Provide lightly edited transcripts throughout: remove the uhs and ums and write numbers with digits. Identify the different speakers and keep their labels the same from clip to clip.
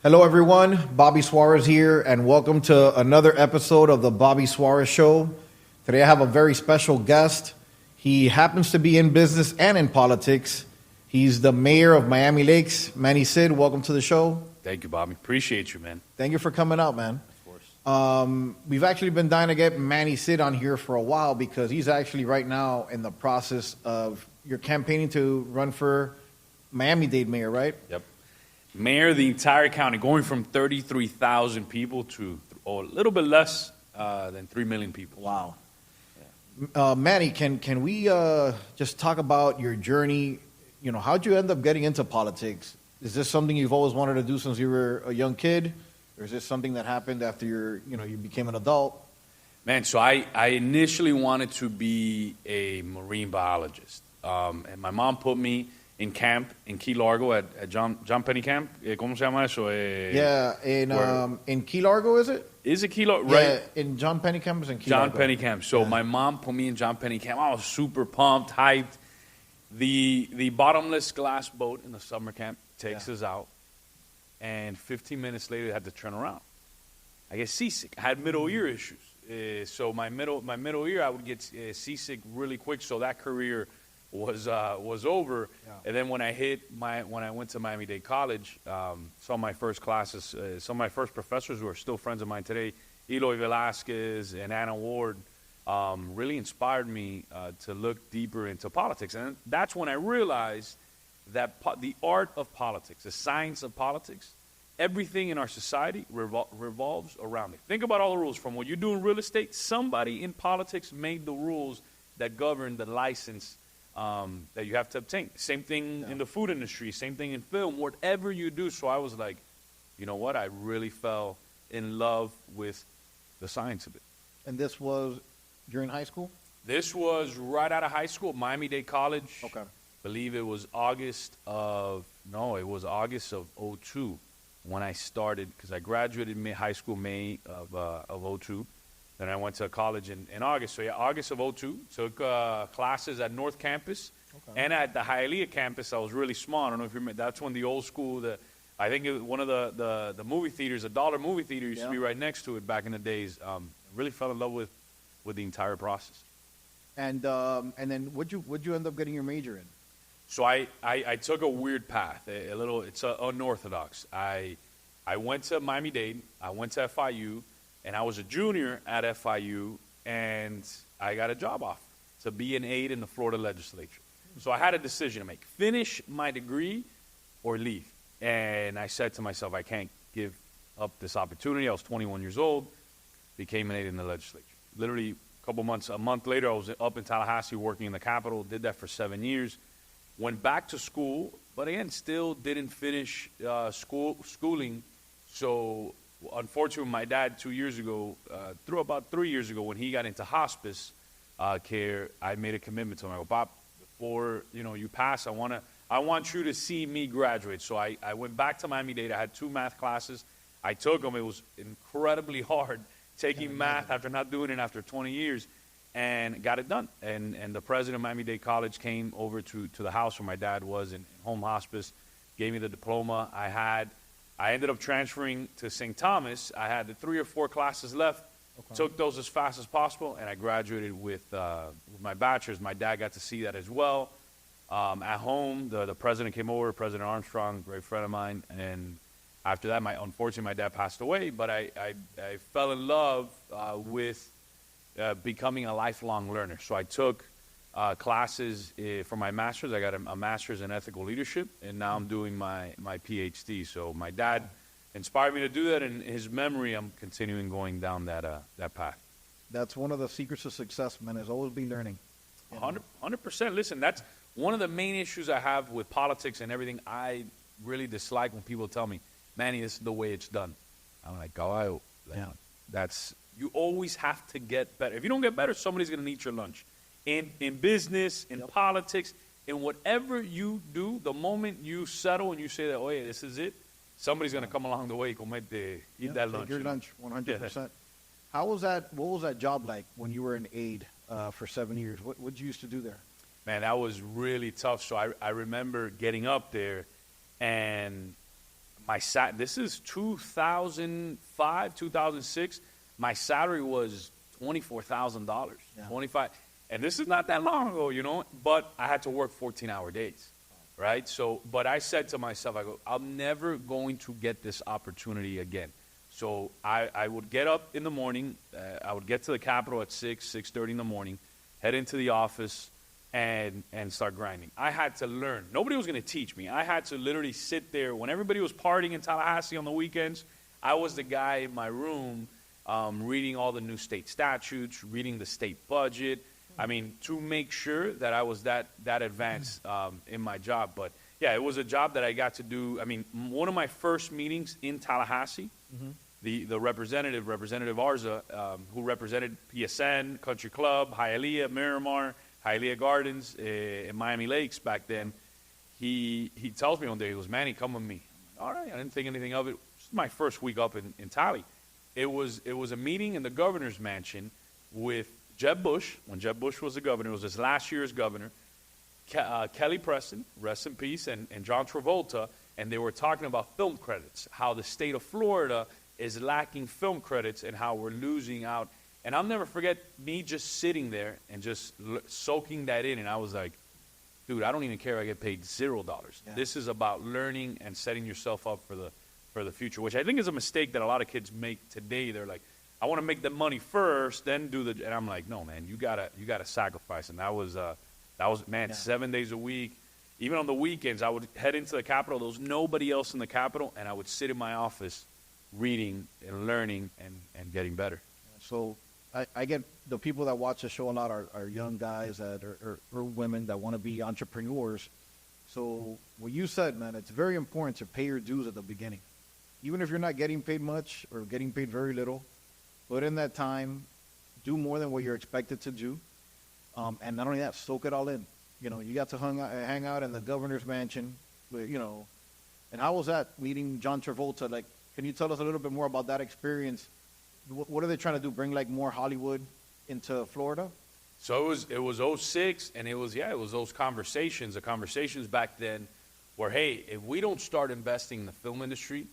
Speaker 1: Hello, everyone. Bobby Suarez here, and welcome to another episode of the Bobby Suarez Show. Today, I have a very special guest. He happens to be in business and in politics. He's the mayor of Miami Lakes, Manny Cid. Welcome to the show.
Speaker 2: Thank you, Bobby. Appreciate you, man.
Speaker 1: Thank you for coming out, man.
Speaker 2: Of course.
Speaker 1: We've actually been dying to get Manny Cid on here for a while because he's actually right now in the process of you're campaigning to run for Miami-Dade mayor, right?
Speaker 2: Yep. Mayor of the entire county, going from 33,000 people to a little bit less than 3 million people.
Speaker 1: Wow. Manny, can we just talk about your journey? You know, how'd you end up getting into politics? Is this something you've always wanted to do since you were a young kid? Or is this something that happened after you became an adult?
Speaker 2: Man, so I initially wanted to be a marine biologist. And my mom put me in camp in Key Largo at John Penny Camp. ¿Cómo se llama eso?
Speaker 1: In Key Largo, is it?
Speaker 2: Is it Key Largo?
Speaker 1: Yeah,
Speaker 2: right.
Speaker 1: In John Penny Camp in Key
Speaker 2: John
Speaker 1: Largo.
Speaker 2: Penny Camp. So my mom put me in John Penny Camp. I was super pumped, hyped. The bottomless glass boat in the summer camp takes us out. And 15 minutes later, I had to turn around. I get seasick. I had middle ear issues. So my middle ear, I would get seasick really quick. So that career was over. Yeah. And then when I went to Miami-Dade College, some of my first classes, some of my first professors who are still friends of mine today, Eloy Velasquez and Anna Ward, really inspired me to look deeper into politics. And that's when I realized that the art of politics, the science of politics, everything in our society revolves around it. Think about all the rules. From what you do in real estate, somebody in politics made the rules that govern the license that you have to obtain. Same thing in the food industry, same thing in film, whatever you do. So I was like, you know what? I really fell in love with the science of it.
Speaker 1: And this was during high school?
Speaker 2: This was right out of high school, Miami-Dade College.
Speaker 1: Okay.
Speaker 2: I believe it was August of 02 when I started, because I graduated high school May of 02. Then I went to college in August. So, August of 02. Took classes at North Campus. Okay. And at the Hialeah campus. I was really small. I don't know if you remember. That's when the old school, I think one of the movie theaters, a dollar movie theater, used to be right next to it back in the days. Really fell in love with the entire process.
Speaker 1: And then what'd you end up getting your major in?
Speaker 2: So I took a weird path, it's unorthodox. I went to Miami-Dade, I went to FIU, and I was a junior at FIU, and I got a job offer to be an aide in the Florida legislature. So I had a decision to make, finish my degree or leave. And I said to myself, I can't give up this opportunity. I was 21 years old, became an aide in the legislature. Literally a month later, I was up in Tallahassee working in the Capitol, did that for 7 years. Went back to school, but again, still didn't finish schooling. So, unfortunately, my dad 2 years ago, about 3 years ago, when he got into hospice care, I made a commitment to him. I go, Bob, before you pass, I want you to see me graduate. So I went back to Miami-Dade. I had 2 math classes. I took them. It was incredibly hard taking math after not doing it after 20 years. And got it done. And the president of Miami-Dade College came over to the house where my dad was in home hospice, gave me the diploma. I ended up transferring to St. Thomas. I had the 3 or 4 classes left, took those as fast as possible, and I graduated with my bachelor's. My dad got to see that as well. At home, the president came over, President Armstrong, great friend of mine, and after that, unfortunately, my dad passed away, but I fell in love with becoming a lifelong learner. So I took classes for my master's. I got a master's in ethical leadership, and now I'm doing my PhD. So my dad inspired me to do that, and in his memory, I'm continuing going down that path.
Speaker 1: That's one of the secrets of success, man, is always be learning.
Speaker 2: 100%. Listen, that's one of the main issues I have with politics and everything. I really dislike when people tell me, Manny, this is the way it's done. I'm like, oh, that's... You always have to get better. If you don't get better, somebody's going to eat your lunch. In business, in politics, in whatever you do, the moment you settle and you say that, oh, yeah, this is it, somebody's going to come along the way and eat that lunch.
Speaker 1: Your lunch, 100%. What was that job like when you were an aide for 7 years? What did you used to do there?
Speaker 2: Man, that was really tough. So I remember getting up there, and this is 2005, 2006. My salary was $24,000,
Speaker 1: Yeah.
Speaker 2: 25, and this is not that long ago, But I had to work 14-hour days, right? So, but I said to myself, I go, I'm never going to get this opportunity again. So I would get up in the morning. I would get to the Capitol at 6:30 in the morning, head into the office, and start grinding. I had to learn. Nobody was going to teach me. I had to literally sit there. When everybody was partying in Tallahassee on the weekends, I was the guy in my room reading all the new state statutes, reading the state budget. I mean, to make sure that I was that advanced in my job. But, yeah, it was a job that I got to do. I mean, one of my first meetings in Tallahassee, the Representative Arza, who represented PSN, Country Club, Hialeah, Miramar, Hialeah Gardens, in Miami Lakes back then, he tells me one day, he goes, Manny, come with me. All right, I didn't think anything of it. This is my first week up in Tally. It was a meeting in the governor's mansion with Jeb Bush, when Jeb Bush was the governor. It was his last year as governor. Kelly Preston, rest in peace, and John Travolta, and they were talking about film credits, how the state of Florida is lacking film credits and how we're losing out. And I'll never forget me just sitting there and just soaking that in, and I was like, dude, I don't even care if I get paid $0.
Speaker 1: Yeah.
Speaker 2: This is about learning and setting yourself up for the future, which I think is a mistake that a lot of kids make today. They're like, I want to make the money first, then do and I'm like, no, man, you gotta sacrifice. And that was 7 days a week. Even on the weekends, I would head into the Capitol. There was nobody else in the Capitol, and I would sit in my office reading and learning and getting better.
Speaker 3: So I get the people that watch the show a lot are young guys that or women that want to be entrepreneurs. So what you said, man, it's very important to pay your dues at the beginning. Even if you're not getting paid much or getting paid very little, put in that time, do more than what you're expected to do. And not only that, soak it all in. You got to hang out in the governor's mansion, and how was that meeting John Travolta? Like, can you tell us a little bit more about that experience? What are they trying to do? Bring like more Hollywood into Florida?
Speaker 2: So it was '06, and it was those conversations. The conversations back then were, hey, if we don't start investing in the film industry,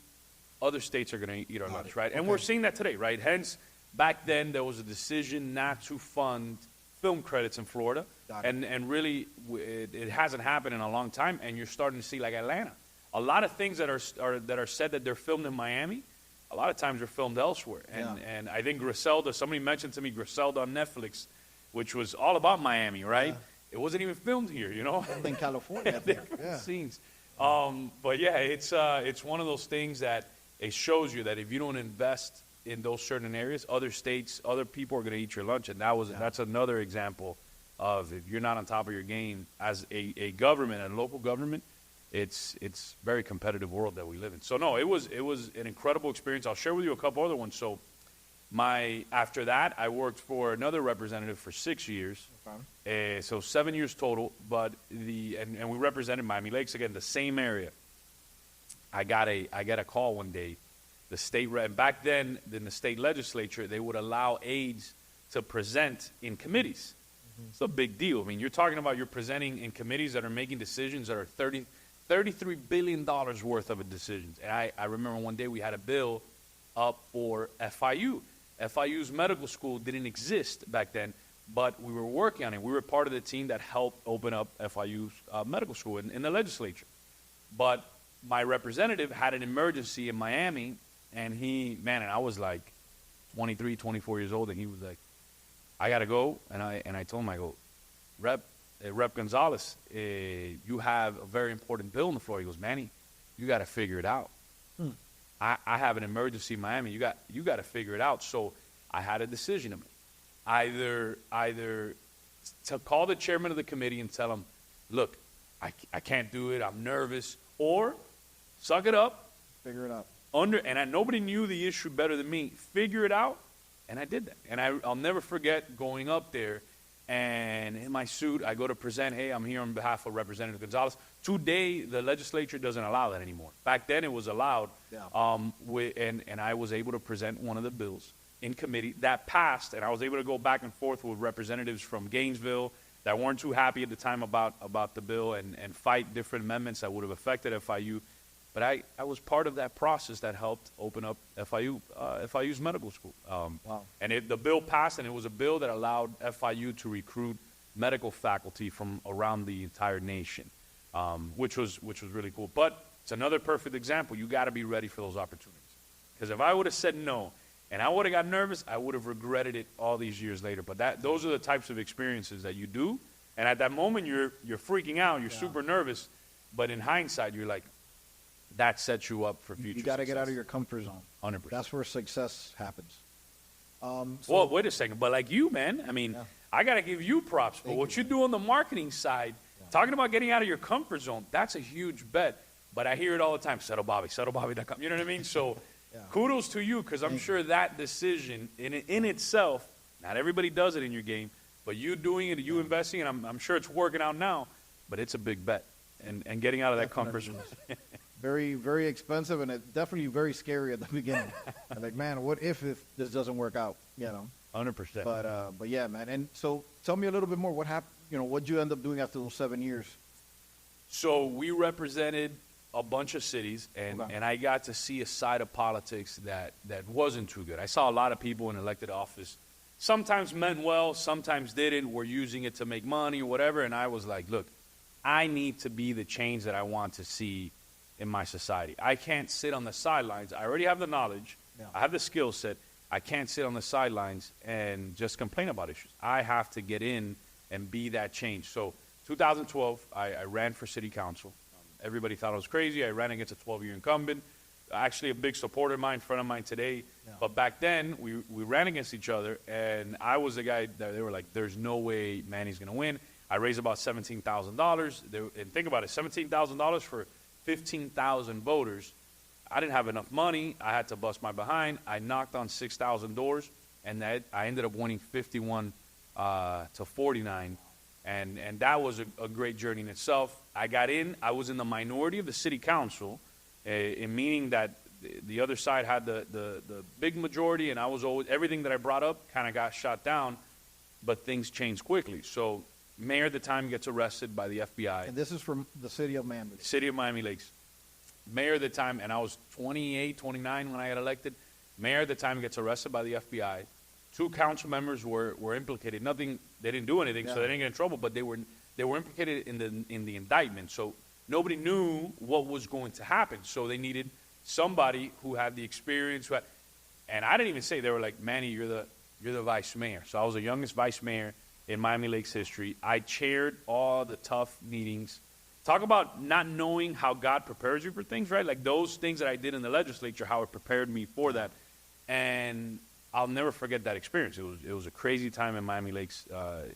Speaker 2: other states are going to eat our lunch, right? And
Speaker 3: Okay.
Speaker 2: we're seeing that today, right? Hence, back then there was a decision not to fund film credits in Florida,
Speaker 3: Got it.
Speaker 2: and really it hasn't happened in a long time. And you're starting to see like Atlanta, a lot of things that are said that they're filmed in Miami, a lot of times they're filmed elsewhere. And I think Griselda, somebody mentioned to me Griselda on Netflix, which was all about Miami, right?
Speaker 3: Yeah.
Speaker 2: It wasn't even filmed here,
Speaker 3: In California, I think. Yeah.
Speaker 2: scenes. But yeah, it's one of those things that it shows you that if you don't invest in those certain areas, other states, other people are going to eat your lunch. And that's another example of, if you're not on top of your game as a government, a local government, it's very competitive world that we live in. So no, it was an incredible experience. I'll share with you a couple other ones. So after that, I worked for another representative for 6 years. So 7 years total, but and we represented Miami Lakes, again, the same area. I got a call one day. The state back then in the state legislature, they would allow aides to present in committees. It's a big deal. I mean, you're talking about you're presenting in committees that are making decisions that are $33 billion worth of decisions. And I remember one day we had a bill up for FIU. FIU's medical school didn't exist back then, but we were working on it. We were part of the team that helped open up FIU's medical school in the legislature. But my representative had an emergency in Miami, and I was like 23, 24 years old, and he was like, I got to go. And I told him, I go, Rep Gonzalez, you have a very important bill on the floor. He goes, Manny, you got to figure it out. I have an emergency in Miami. You got to figure it out. So I had a decision to make. Either to call the chairman of the committee and tell him, look, I can't do it. I'm nervous. Or suck it up.
Speaker 3: Figure it out.
Speaker 2: Nobody knew the issue better than me. Figure it out. And I did that. And I'll never forget going up there, and in my suit, I go to present, hey, I'm here on behalf of Representative Gonzalez. Today, the legislature doesn't allow that anymore. Back then, it was allowed.
Speaker 3: Yeah.
Speaker 2: And I was able to present one of the bills in committee that passed, and I was able to go back and forth with representatives from Gainesville that weren't too happy at the time about the bill and fight different amendments that would have affected FIU. But I was part of that process that helped open up FIU's medical school.
Speaker 3: Wow.
Speaker 2: And the bill passed, and it was a bill that allowed FIU to recruit medical faculty from around the entire nation, which was really cool. But it's another perfect example. You got to be ready for those opportunities. Because if I would have said no, and I would have got nervous, I would have regretted it all these years later. But those are the types of experiences that you do. And at that moment, you're freaking out. You're super nervous. But in hindsight, you're like, that sets you up for future.
Speaker 3: You got to get out of your comfort zone.
Speaker 2: 100%.
Speaker 3: That's where success happens.
Speaker 2: Well, wait a second. But like you, man, I mean, I got to give you props. But what you do on the marketing side, talking about getting out of your comfort zone, that's a huge bet. But I hear it all the time. Settlebobby.com. You know what I mean? So kudos to you, because I'm sure that decision in itself, not everybody does it in your game, but you doing it, you investing, and I'm sure it's working out now, but it's a big bet. And getting out of that comfort zone.
Speaker 3: Very, very expensive, and it's definitely very scary at the beginning. I'm like, man, what if this doesn't work out?
Speaker 2: 100%.
Speaker 3: But yeah, man. And so, tell me a little bit more. What happened? What'd you end up doing after those 7 years?
Speaker 2: So we represented a bunch of cities, and I got to see a side of politics that wasn't too good. I saw a lot of people in elected office. Sometimes meant well, sometimes didn't. Were using it to make money or whatever. And I was like, look, I need to be the change that I want to see in my society. I can't sit on the sidelines. I already have the knowledge. Yeah. I have the skill set. I can't sit on the sidelines and just complain about issues. I have to get in and be that change. So 2012, I ran for city council. Everybody thought I was crazy. I ran against a 12-year incumbent. Actually, a big supporter of mine, friend of mine today. Yeah. But back then, we ran against each other, and I was the guy that they were like, there's no way Manny's going to win. I raised about $17,000. And think about it, $17,000 for 15,000 voters. I didn't have enough money. I had to bust my behind. I knocked on 6,000 doors, and I ended up winning 51 to 49. And that was a great journey in itself. I got in. I was in the minority of the city council, meaning that the other side had the big majority, and I was always, everything that I brought up kind of got shot down, but things changed quickly. So mayor at the time gets arrested by the FBI.
Speaker 3: And this is from the city of Miami.
Speaker 2: City of Miami Lakes. Mayor at the time, and I was 28, 29 when I got elected. Mayor at the time gets arrested by the FBI. 2 council members were implicated. Nothing, they didn't do anything, so they didn't get in trouble, but they were implicated in the indictment. So nobody knew what was going to happen. So they needed somebody who had the experience. And I didn't even say, they were like, Manny, you're the vice mayor. So I was the youngest vice mayor in Miami Lakes history. I chaired all the tough meetings. Talk about not knowing how God prepares you for things, right? Like those things that I did in the legislature, how it prepared me for that. And I'll never forget that experience. It was a crazy time in Miami Lakes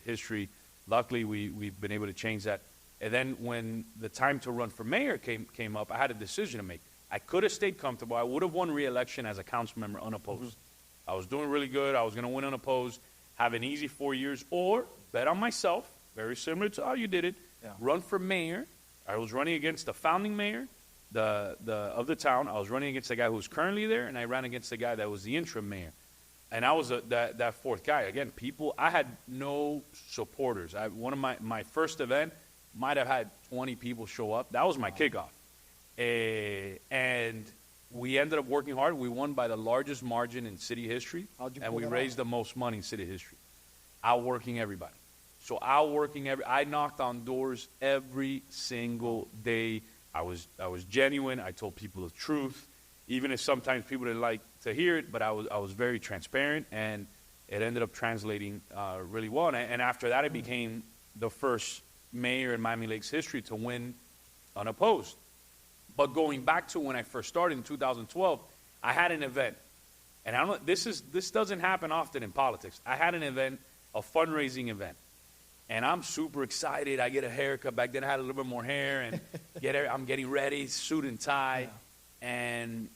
Speaker 2: history. Luckily, we've been able to change that. And then when the time to run for mayor came up, I had a decision to make. I could have stayed comfortable. I would have won re-election as a council member unopposed. Mm-hmm. I was doing really good. I was going to win unopposed, have an easy 4 years, or bet on myself, very similar to how you did it, run for mayor. I was running against the founding mayor of the town. I was running against the guy who's currently there, and I ran against the guy that was the interim mayor. And I was that fourth guy. Again, I had no supporters. One of my first event might have had 20 people show up. That was my kickoff. And we ended up working hard. We won by the largest margin in city history, and we raised the most money in city history, outworking everybody. So I knocked on doors every single day. I was genuine. I told people the truth, even if sometimes people didn't like to hear it. But I was very transparent, and it ended up translating really well. And after that, I became the first mayor in Miami Lakes history to win unopposed. But going back to when I first started in 2012, I had an event, and I don't know, this doesn't happen often in politics. I had an event, a fundraising event. And I'm super excited. I get a haircut. Back then I had a little bit more hair, and I'm getting ready, suit and tie. Yeah. And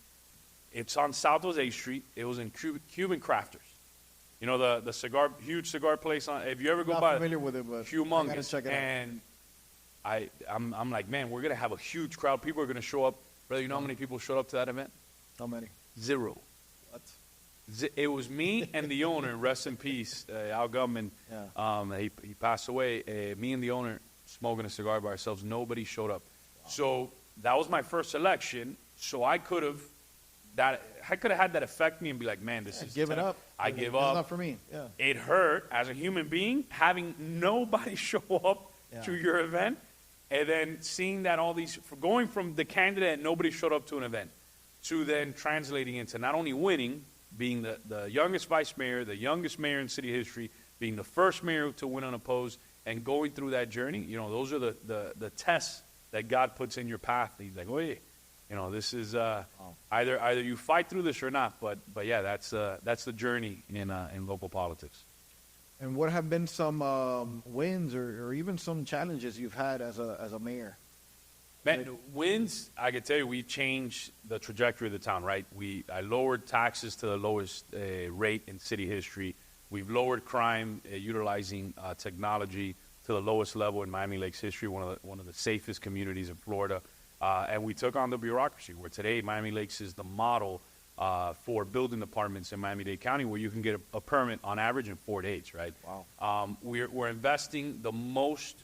Speaker 2: it's on Southwest 8th Street. It was in Cuban Crafters. You know, the huge cigar place. If you ever go by,
Speaker 3: familiar with it, but
Speaker 2: humongous.
Speaker 3: I gotta check it
Speaker 2: out. And I'm like, man, we're going to have a huge crowd. People are going to show up. Brother, you know how many people showed up to that event?
Speaker 3: How many?
Speaker 2: 0.
Speaker 3: What?
Speaker 2: It was me and the owner, rest in peace, Al Gumman. Yeah. He passed away. Me and the owner smoking a cigar by ourselves. Nobody showed up. Wow. So that was my first election, so I could have had that affect me and be like, man, this is
Speaker 3: give it up.
Speaker 2: I give
Speaker 3: It's
Speaker 2: up.
Speaker 3: not for me. Yeah.
Speaker 2: It hurt as a human being having nobody show up to your event, and then seeing that going from the candidate and nobody showed up to an event to then translating into not only winning, being the youngest vice mayor, the youngest mayor in city history, being the first mayor to win unopposed, and going through that journey. Those are the tests that God puts in your path. He's like, oh, yeah. This is either you fight through this or not, but yeah, that's the journey in local politics.
Speaker 3: And what have been some wins or even some challenges you've had as a mayor?
Speaker 2: Man, wins, I can tell you, we changed the trajectory of the town, right? I lowered taxes to the lowest rate in city history. We've lowered crime utilizing technology to the lowest level in Miami Lakes history, one of the safest communities in Florida. And we took on the bureaucracy, where today Miami Lakes is the model for building departments in Miami-Dade County, where you can get a permit on average in 4 days, right?
Speaker 3: Wow.
Speaker 2: We're investing the most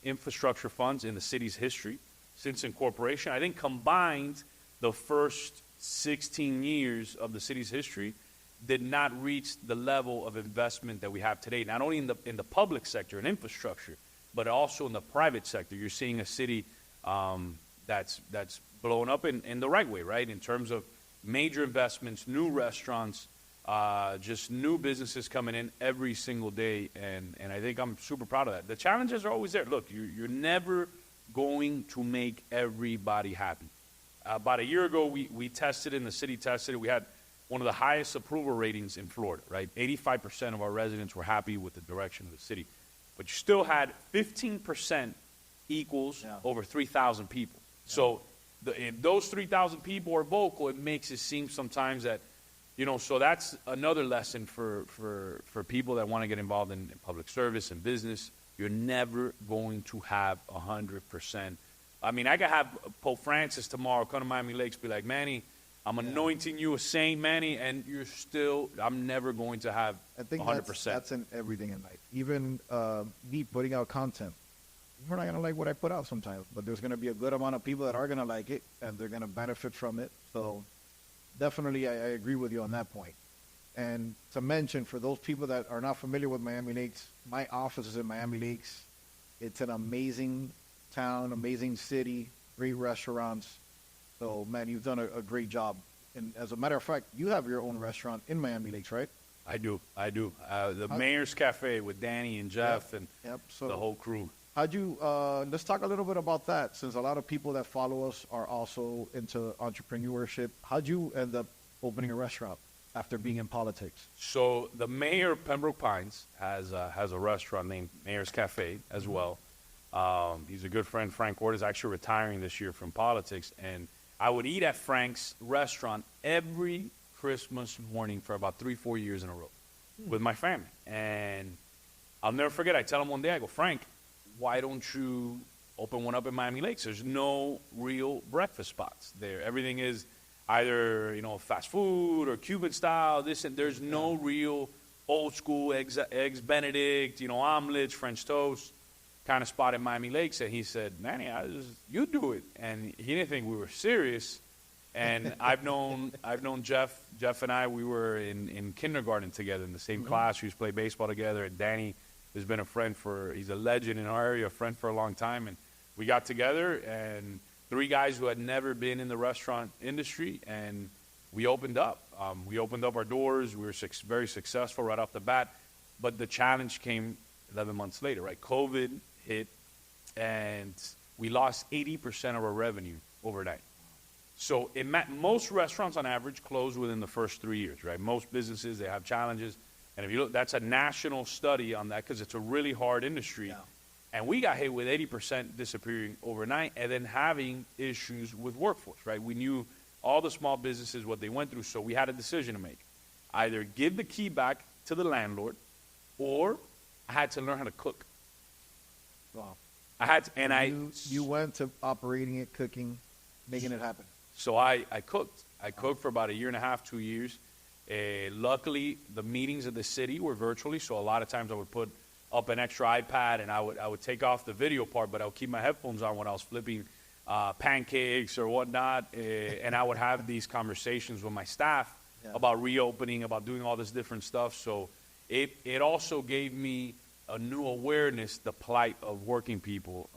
Speaker 2: infrastructure funds in the city's history since incorporation. I think combined, the first 16 years of the city's history did not reach the level of investment that we have today, not only in the public sector and infrastructure, but also in the private sector. You're seeing a city that's blown up in the right way, right? In terms of major investments, new restaurants, just new businesses coming in every single day, and I think I'm super proud of that. The challenges are always there. Look, you're never going to make everybody happy. About a year ago, we tested in the city, we had one of the highest approval ratings in Florida, right? 85% of our residents were happy with the direction of the city. But you still had 15% equals over 3,000 people. Yeah. So if those 3,000 people are vocal, it makes it seem sometimes that, so that's another lesson for people that want to get involved in public service and business. You're never going to have 100%. I mean, I could have Pope Francis tomorrow come to Miami Lakes, be like, Manny, I'm anointing you a saint, Manny, and I'm never going to have 100%.
Speaker 3: I think that's in everything in life. Even me putting out content. We're not going to like what I put out sometimes, but there's going to be a good amount of people that are going to like it, and they're going to benefit from it. So definitely I agree with you on that point. And to mention, for those people that are not familiar with Miami Lakes, my office is in Miami Lakes. It's an amazing town, amazing city, great restaurants. So, man, you've done a great job. And as a matter of fact, you have your own restaurant in Miami Lakes, right?
Speaker 2: I do. The Mayor's Cafe with Danny and Jeff and
Speaker 3: so
Speaker 2: the whole crew.
Speaker 3: How'd you, let's talk a little bit about that, since a lot of people that follow us are also into entrepreneurship. How'd you end up opening a restaurant after being in politics?
Speaker 2: So the mayor of Pembroke Pines has a restaurant named Mayor's Cafe as well. He's a good friend. Frank Ward is actually retiring this year from politics, and I would eat at Frank's restaurant every Christmas morning for about 3-4 years in a row with my family. And I'll never forget, I tell him one day, I go, Frank, why don't you open one up in Miami Lakes? There's no real breakfast spots there. Everything is either, fast food or Cuban style, this, and there's no real old school eggs Benedict, omelets, French toast kind of spot in Miami Lakes. And he said, Manny, you do it. And he didn't think we were serious. And I've known Jeff. Jeff and I, we were in kindergarten together in the same class. We used to play baseball together. And Danny has been a friend he's a legend in our area, a friend for a long time. And we got together, and 3 guys who had never been in the restaurant industry, and we opened up. We opened up our doors. We were very successful right off the bat. But the challenge came 11 months later, right? COVID hit, and we lost 80% of our revenue overnight. So most restaurants on average close within the first 3 years, right? Most businesses, they have challenges. And if you look, that's a national study on that, because it's a really hard industry. Yeah. And we got hit with 80% disappearing overnight, and then having issues with workforce, right? We knew all the small businesses, what they went through, so we had a decision to make. Either give the key back to the landlord, or I had to learn how to cook.
Speaker 3: Wow.
Speaker 2: You
Speaker 3: went to operating it, cooking, making it happen.
Speaker 2: So I cooked. I cooked for about 1.5 to 2 years. Luckily, the meetings of the city were virtually, so a lot of times I would put up an extra iPad, and I would take off the video part, but I would keep my headphones on when I was flipping pancakes or whatnot, and I would have these conversations with my staff about reopening, about doing all this different stuff. So it also gave me a new awareness, the plight of working people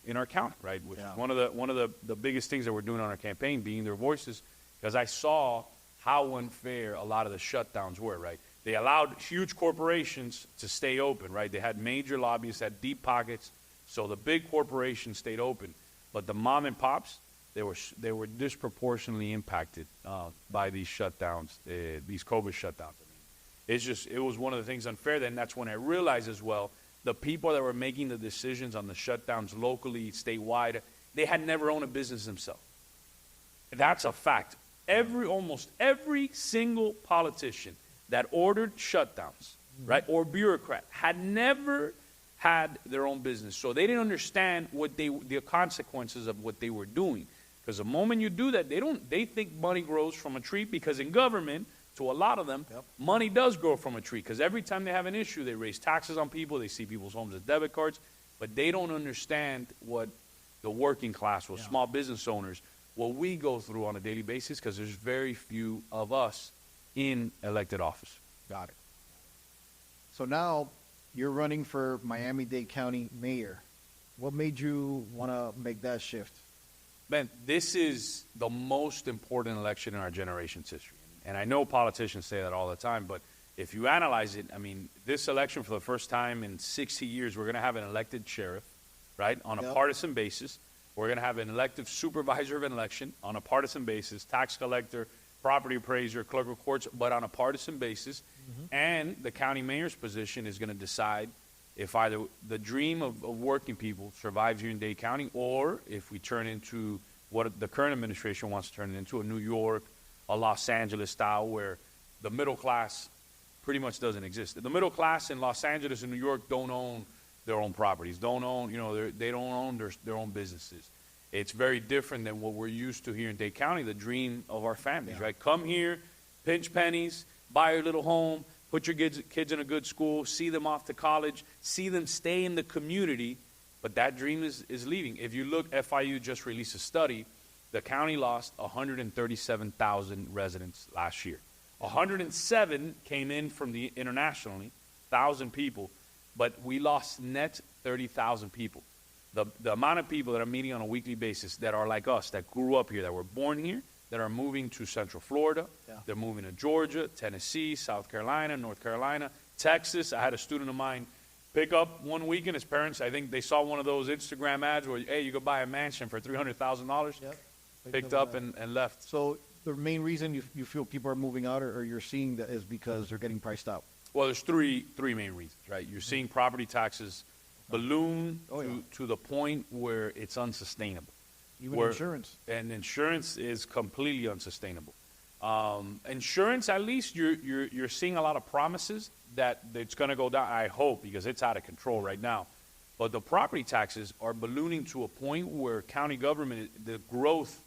Speaker 2: in our county, right? Which is one of the biggest things that we're doing on our campaign, being their voices, because I saw how unfair a lot of the shutdowns were, right? They allowed huge corporations to stay open, right? They had major lobbyists, had deep pockets, so the big corporations stayed open. But the mom and pops, they were disproportionately impacted by these shutdowns, these COVID shutdowns. I mean, it was one of the things unfair. Then that's when I realized as well, the people that were making the decisions on the shutdowns locally, statewide, they had never owned a business themselves. That's a fact. Almost every single politician that ordered shutdowns, right, or bureaucrat had never had their own business. So they didn't understand the consequences of what they were doing. Because the moment you do that, they think money grows from a tree, because in government, to a lot of them, money does grow from a tree. Because every time they have an issue, they raise taxes on people, they see people's homes as debit cards, but they don't understand what the working class or small business owners, what we go through on a daily basis, because there's very few of us in elected office.
Speaker 3: Got it. So now you're running for Miami-Dade County mayor. What made you want to make that shift?
Speaker 2: Man, this is the most important election in our generation's history. And I know politicians say that all the time, but if you analyze it, I mean, this election, for the first time in 60 years, we're going to have an elected sheriff, right, on a partisan basis. We're going to have an elected supervisor of an election on a partisan basis, tax collector, property appraiser, clerk of courts, but on a partisan basis. And the county mayor's position is going to decide if either the dream of working people survives here in Dade County, or if we turn into what the current administration wants to turn it into, a New York, a Los Angeles style, where the middle class pretty much doesn't exist. The middle class in Los Angeles and New York don't own their own properties, they don't own their own businesses. It's very different than what we're used to here in Dade County, the dream of our families, right? Come here, pinch pennies, buy your little home, put your kids in a good school, see them off to college, see them stay in the community, but that dream is leaving. If you look, FIU just released a study. The county lost 137,000 residents last year. 107 came in from the internationally, 1,000 people, but we lost net 30,000 people. The amount of people that are meeting on a weekly basis that are like us, that grew up here, that were born here, that are moving to Central Florida, they're moving to Georgia, Tennessee, South Carolina, North Carolina, Texas. I had a student of mine pick up one weekend. His parents, I think they saw one of those Instagram ads where, hey, you could buy a mansion for $300,000. Picked up and left.
Speaker 3: So the main reason you feel people are moving out, or you're seeing that, is because they're getting priced out?
Speaker 2: Well, there's three main reasons, right? You're seeing property taxes balloon to the point where it's unsustainable.
Speaker 3: Even insurance.
Speaker 2: And insurance is completely unsustainable. Insurance, at least you're seeing a lot of promises that it's going to go down, I hope, because it's out of control right now. But the property taxes are ballooning to a point where county government, the growth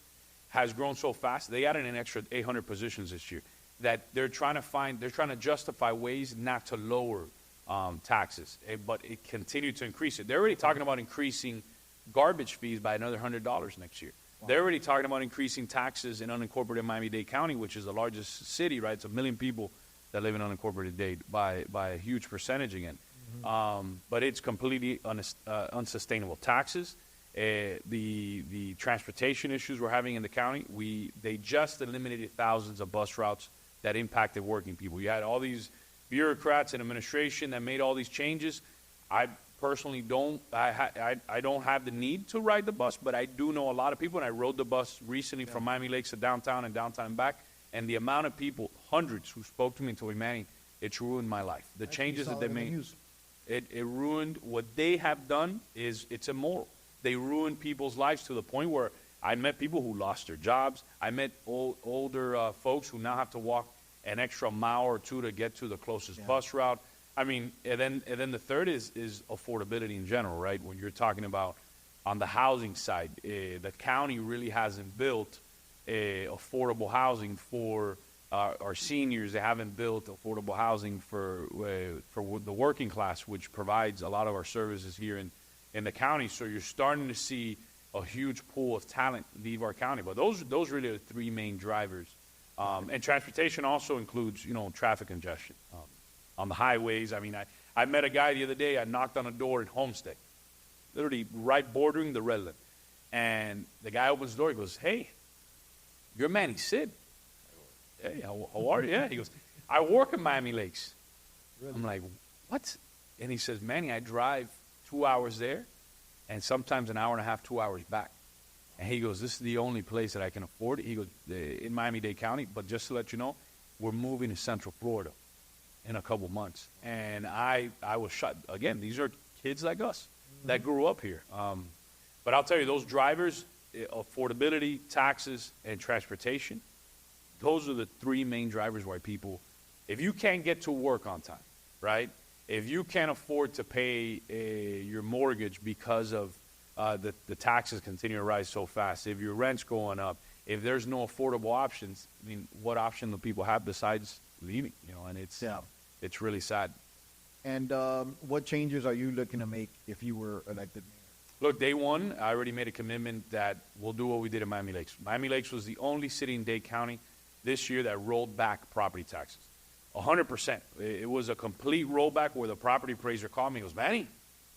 Speaker 2: has grown so fast, they added an extra 800 positions this year, that they're trying to justify ways not to lower taxes, but it continued to increase it. They're already talking about increasing garbage fees by another $100 next year. Wow. They're already talking about increasing taxes in unincorporated Miami-Dade County, which is the largest city, right? It's 1 million people that live in unincorporated Dade by a huge percentage again. But it's completely unsustainable. Taxes, the transportation issues we're having in the county, they just eliminated thousands of bus routes that impacted working people. You had all these bureaucrats and administration that made all these changes. I personally don't have the need to ride the bus, but I do know a lot of people, and I rode the bus recently from Miami Lakes to downtown and downtown back, and the amount of people, hundreds, who spoke to me and told me, Manny, it's ruined my life. The changes that they made, it ruined what they have done. It's immoral. They ruined people's lives to the point where I met people who lost their jobs. I met older folks who now have to walk an extra mile or two to get to the closest bus route. I mean, and then the third is affordability in general, right? When you're talking about on the housing side, the county really hasn't built affordable housing for our seniors. They haven't built affordable housing for the working class, which provides a lot of our services here in the county. So you're starting to see a huge pool of talent leave our county. But those really are the three main drivers. And transportation also includes, traffic congestion on the highways. I mean, I met a guy the other day. I knocked on a door in Homestead, literally right bordering the Redland. And the guy opens the door. He goes, "Hey, you're Manny Cid." I go, "Hey, how are you?" Yeah. He goes, "I work in Miami Lakes." Really? I'm like, "What?" And he says, "Manny, I drive 2 hours there and sometimes an hour and a half, 2 hours back." And he goes, "This is the only place that I can afford it." He goes, "In Miami-Dade County, but just to let you know, we're moving to Central Florida in a couple months." And I was shocked. Again, these are kids like us that grew up here. But I'll tell you, those drivers, affordability, taxes, and transportation, those are the three main drivers why people, if you can't get to work on time, right? If you can't afford to pay your mortgage because of the taxes continue to rise so fast, if your rent's going up, if there's no affordable options, I mean, what option do people have besides leaving? And it's really sad.
Speaker 3: And what changes are you looking to make if you were elected mayor?
Speaker 2: Look, day one, I already made a commitment that we'll do what we did in Miami Lakes. Miami Lakes was the only city in Dade County this year that rolled back property taxes. 100%. It was a complete rollback where the property appraiser called me and goes, "Manny,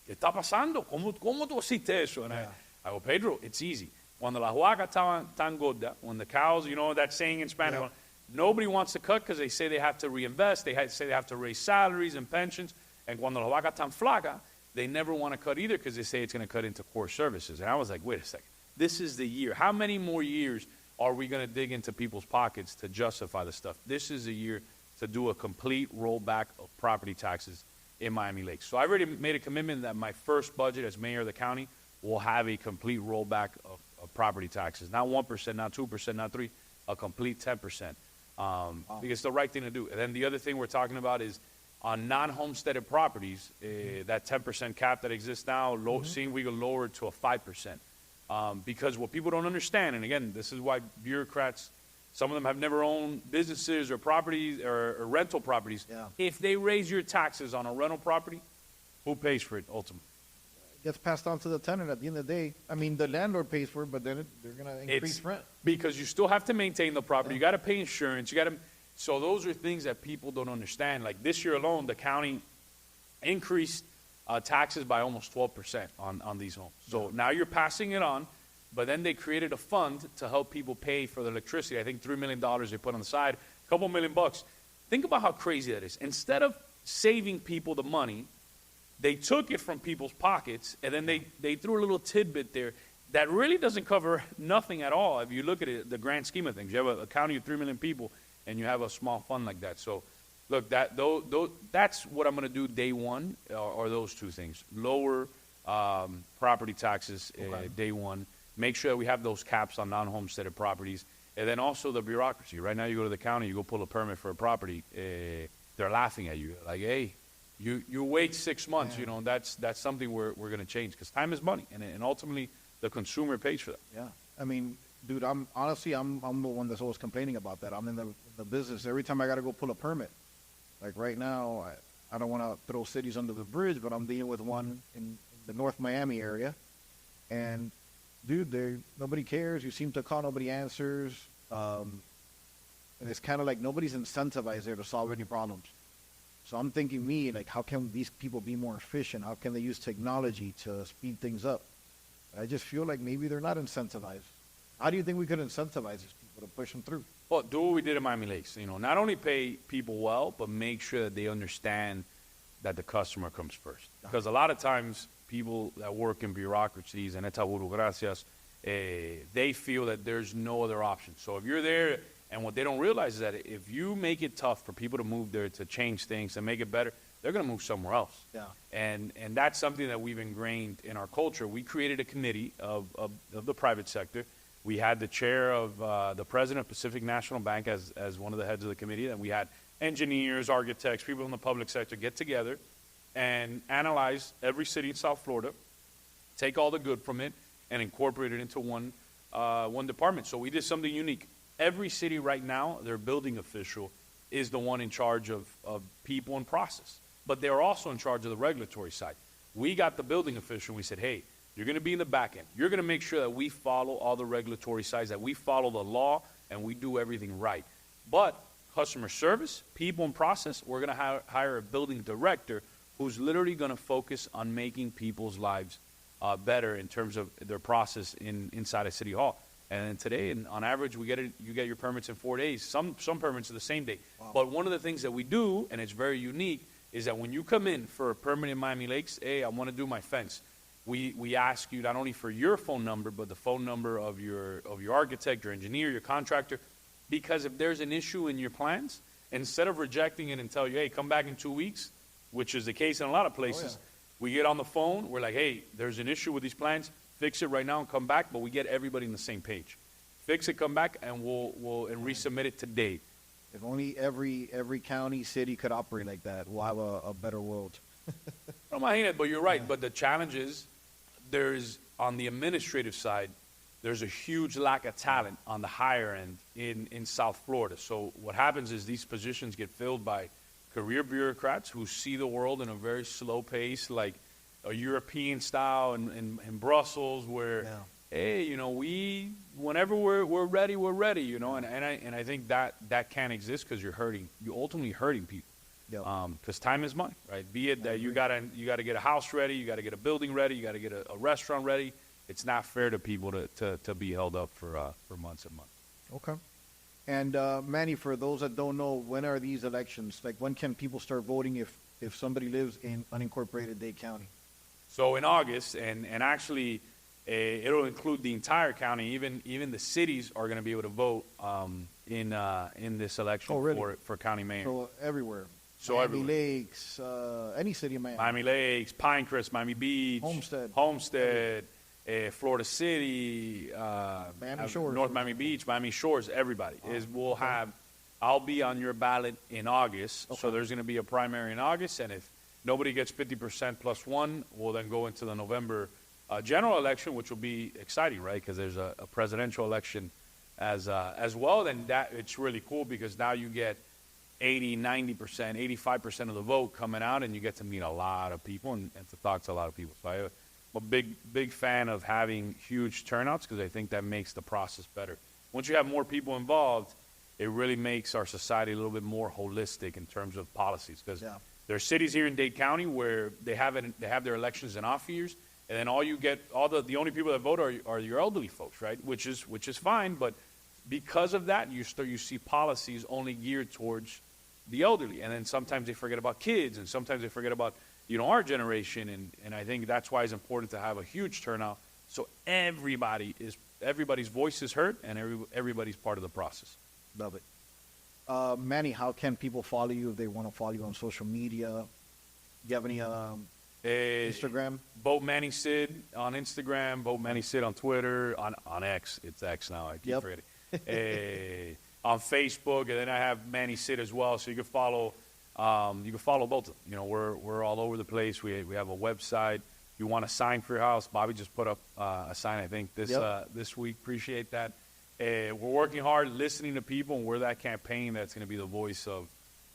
Speaker 2: ¿qué está pasando? ¿Cómo tú hiciste eso?" And I go, "Pedro, it's easy. Cuando las vacas estaban tan gordas, when the cows, that saying in Spanish, nobody wants to cut because they say they have to reinvest. They say they have to raise salaries and pensions. And cuando las vacas están flacas, they never want to cut either because they say it's going to cut into core services." And I was like, wait a second. This is the year. How many more years are we going to dig into people's pockets to justify the stuff? This is the year to do a complete rollback of property taxes in Miami Lakes. So I already made a commitment that my first budget as mayor of the county will have a complete rollback of property taxes. Not 1%, not 2%, not 3%, a complete 10%. Because it's the right thing to do. And then the other thing we're talking about is on non-homesteaded properties, that 10% cap that exists now, seeing we can lower it to a 5%. Because what people don't understand, and again, this is why bureaucrats, some of them have never owned businesses or properties or rental properties.
Speaker 3: Yeah.
Speaker 2: If they raise your taxes on a rental property, who pays for it ultimately?
Speaker 3: It gets passed on to the tenant at the end of the day. I mean, the landlord pays for it, but then they're going to increase rent.
Speaker 2: Because you still have to maintain the property. You got to pay insurance. So those are things that people don't understand. Like this year alone, the county increased taxes by almost 12% on these homes. So now you're passing it on, but then they created a fund to help people pay for the electricity. I think $3 million they put on the side, a couple $1 million. Think about how crazy that is. Instead of saving people the money, they took it from people's pockets, and then they threw a little tidbit there that really doesn't cover nothing at all. If you look at it, the grand scheme of things, you have a county of 3 million people, and you have a small fund like that. So, look, that's what I'm going to do day one, are those two things. Lower property taxes day one. Make sure we have those caps on non-homesteaded properties. And then also the bureaucracy. Right now you go to the county, you go pull a permit for a property, they're laughing at you. Like, hey, you wait 6 months. That's something we're going to change because time is money. And ultimately, the consumer pays for that.
Speaker 3: Yeah. I mean, dude, I'm the one that's always complaining about that. I'm in the business. Every time I got to go pull a permit, like right now, I don't want to throw cities under the bridge, but I'm dealing with one in the North Miami area. And, dude, nobody cares. You seem to call, nobody answers. And it's kind of like nobody's incentivized there to solve any problems. So I'm thinking, how can these people be more efficient? How can they use technology to speed things up? I just feel like maybe they're not incentivized. How do you think we could incentivize these people to push them through?
Speaker 2: Well, do what we did in Miami Lakes. Not only pay people well, but make sure that they understand that the customer comes first. Because a lot of times people that work in bureaucracies and burocracias, they feel that there's no other option. So if you're there, and what they don't realize is that if you make it tough for people to move there, to change things, to make it better, they're going to move somewhere else.
Speaker 3: Yeah.
Speaker 2: And that's something that we've ingrained in our culture. We created a committee of the private sector. We had the chair of the president of Pacific National Bank as one of the heads of the committee. And we had engineers, architects, people in the public sector get together and analyze every city in South Florida, take all the good from it, and incorporate it into one department. So we did something unique. Every city right now, their building official is the one in charge of people and process. But they're also in charge of the regulatory side. We got the building official and we said, hey, You're going to be in the back end. You're going to make sure that we follow all the regulatory sides, that we follow the law, and we do everything right. But customer service, people and process, we're going to hire a building director who's literally going to focus on making people's lives better in terms of their process inside of City Hall. And today, on average, you get your permits in 4 days. Some permits are the same day. Wow. But one of the things that we do, and it's very unique, is that when you come in for a permit in Miami Lakes, hey, I want to do my fence. We ask you not only for your phone number, but the phone number of your architect, your engineer, your contractor, because if there's an issue in your plans, instead of rejecting it and tell you, hey, come back in 2 weeks, which is the case in a lot of places, we get on the phone, we're like, hey, there's an issue with these plans, fix it right now and come back, but we get everybody on the same page. Fix it, come back, and we'll resubmit it today.
Speaker 3: If only every county, city could operate like that, we'll have a better world.
Speaker 2: No, imagínate, but you're right. But the challenge is, there's, on the administrative side, there's a huge lack of talent on the higher end in South Florida. So what happens is these positions get filled by career bureaucrats who see the world in a very slow pace, like a European style in Brussels, where, hey, you know, whenever we're ready, we're ready, you know, and I think that can't exist because you're ultimately hurting people. Because time is money, right? Be it that you gotta get a house ready, you gotta get a building ready, you gotta get a restaurant ready. It's not fair to people to be held up for months and months.
Speaker 3: Okay. And Manny, for those that don't know, when are these elections? Like, when can people start voting if somebody lives in unincorporated Dade County?
Speaker 2: So in August, and actually, it'll include the entire county. Even the cities are going to be able to vote in this election for county mayor.
Speaker 3: So everywhere.
Speaker 2: So
Speaker 3: Miami Lakes, any city in Miami.
Speaker 2: Miami Lakes, Pinecrest, Miami Beach, Homestead, Florida City,
Speaker 3: Miami Shores,
Speaker 2: North Miami Beach, Miami Shores. Everybody I'll be on your ballot in August. Okay. So there's going to be a primary in August, and if nobody gets 50% plus one, we'll then go into the November general election, which will be exciting, right? Because there's a presidential election as well. Then it's really cool because now you get 80, 90%, 85% of the vote coming out, and you get to meet a lot of people and to talk to a lot of people. So I'm a big fan of having huge turnouts because I think that makes the process better. Once you have more people involved, it really makes our society a little bit more holistic in terms of policies. Because there are cities here in Dade County where they have their elections in off years, and then the only people that vote are your elderly folks, right? Which is fine, but because of that, you see policies only geared towards the elderly, and then sometimes they forget about kids, and sometimes they forget about our generation, and I think that's why it's important to have a huge turnout so everybody's voice is heard and everybody's part of the process.
Speaker 3: Love it. Manny, how can people follow you if they want to follow you on social media? Do you have any Instagram?
Speaker 2: Vote Manny Cid on Instagram, Vote Manny Cid on Twitter, on X. It's X now. I keep forgetting. On Facebook, and then I have Manny Cid as well, so you can follow both of them. You know, we're all over the place. We have a website. If you want a sign for your house, Bobby just put up a sign, I think, this week. Appreciate that. We're working hard, listening to people, and we're that campaign that's going to be the voice of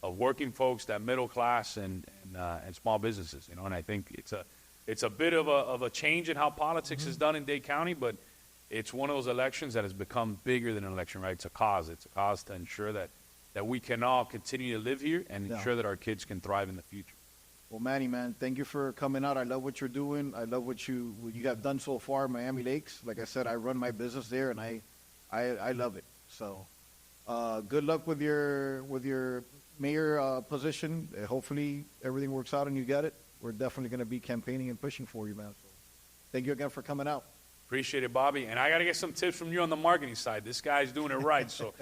Speaker 2: working folks, that middle class, and small businesses. You know, and I think it's a bit of a change in how politics is done in Dade County, but it's one of those elections that has become bigger than an election, right? It's a cause. It's a cause to ensure that we can all continue to live here and ensure that our kids can thrive in the future.
Speaker 3: Well, Manny, man, thank you for coming out. I love what you're doing. I love what you have done so far in Miami Lakes. Like I said, I run my business there, and I love it. So good luck with your mayor position. Hopefully everything works out and you get it. We're definitely going to be campaigning and pushing for you, man. So thank you again for coming out.
Speaker 2: Appreciate it, Bobby. And I got to get some tips from you on the marketing side. This guy's doing it right. So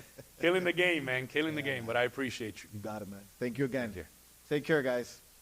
Speaker 2: killing the game, man. Killing the game. But I appreciate you.
Speaker 3: You got it, man. Thank you again. Take care, guys.